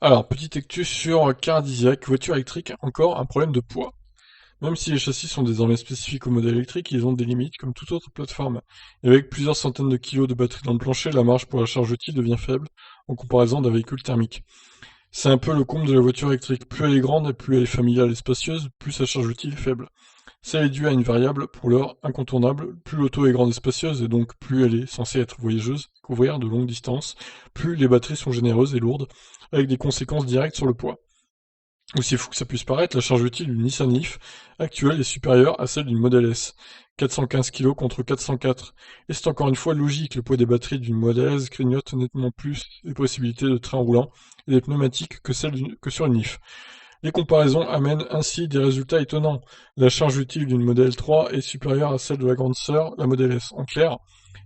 Alors, petite actu sur Cardisiac, voiture électrique, encore un problème de poids. Même si les châssis sont désormais spécifiques au modèle électrique, ils ont des limites comme toute autre plateforme. Et avec plusieurs centaines de kilos de batterie dans le plancher, la marge pour la charge utile devient faible en comparaison d'un véhicule thermique. C'est un peu le comble de la voiture électrique. Plus elle est grande, plus elle est familiale et spacieuse, plus sa charge utile est faible. Ça est dû à une variable, pour l'heure incontournable. Plus l'auto est grande et spacieuse, et donc plus elle est censée être voyageuse, couvrir de longues distances, plus les batteries sont généreuses et lourdes, avec des conséquences directes sur le poids. Aussi fou que ça puisse paraître, la charge utile d'une Nissan Leaf actuelle est supérieure à celle d'une Model S, 415 kg contre 404. Et c'est encore une fois logique, le poids des batteries d'une Model S grignote nettement plus les possibilités de train roulant et des pneumatiques que sur une Leaf. Les comparaisons amènent ainsi des résultats étonnants. La charge utile d'une Model 3 est supérieure à celle de la grande sœur, la Model S. En clair,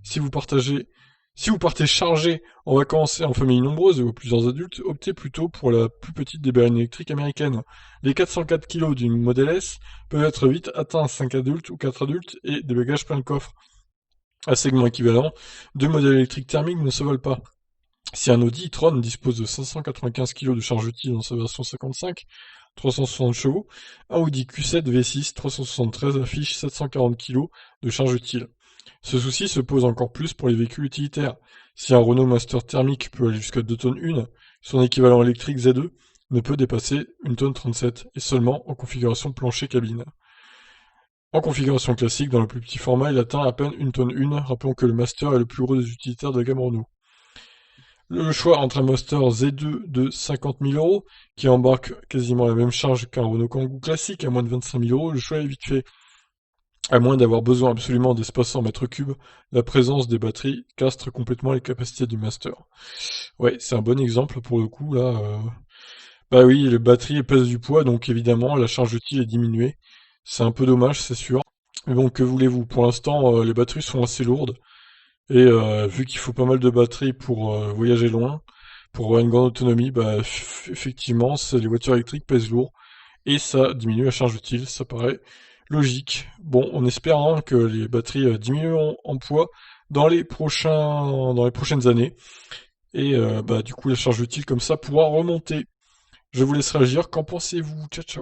si vous partagez, si vous partez chargé en vacances et en famille nombreuse ou plusieurs adultes, optez plutôt pour la plus petite des berlines électriques américaines. Les 404 kg d'une Model S peuvent être vite atteints à 5 adultes ou 4 adultes et des bagages plein de coffre. À segment équivalent, deux modèles électriques thermiques ne se valent pas. Si un Audi e-tron dispose de 595 kg de charge utile dans sa version 55, 360 chevaux, un Audi Q7 V6 373 affiche 740 kg de charge utile. Ce souci se pose encore plus pour les véhicules utilitaires. Si un Renault Master thermique peut aller jusqu'à 2 tonnes 1, son équivalent électrique Z2 ne peut dépasser 1 tonne 37 et seulement en configuration plancher-cabine. En configuration classique, dans le plus petit format, il atteint à peine 1 tonne 1, rappelons que le Master est le plus gros des utilitaires de la gamme Renault. Le choix entre un Master Z2 de 50 000 euros, qui embarque quasiment la même charge qu'un Renault Kangoo classique à moins de 25 000 euros, le choix est vite fait. À moins d'avoir besoin absolument d'espace en mètres cubes, la présence des batteries castre complètement les capacités du Master. Ouais, c'est un bon exemple pour le coup, là. Bah oui, les batteries pèsent du poids, donc évidemment, la charge utile est diminuée. C'est un peu dommage, c'est sûr. Mais bon, que voulez-vous? Pour l'instant, les batteries sont assez lourdes. Et vu qu'il faut pas mal de batterie pour voyager loin, pour avoir une grande autonomie, bah effectivement, les voitures électriques pèsent lourd et ça diminue la charge utile, ça paraît logique. Bon, on espère hein, que les batteries diminueront en poids dans les prochaines années et bah du coup la charge utile comme ça pourra remonter. Je vous laisse réagir, qu'en pensez-vous? Ciao ciao.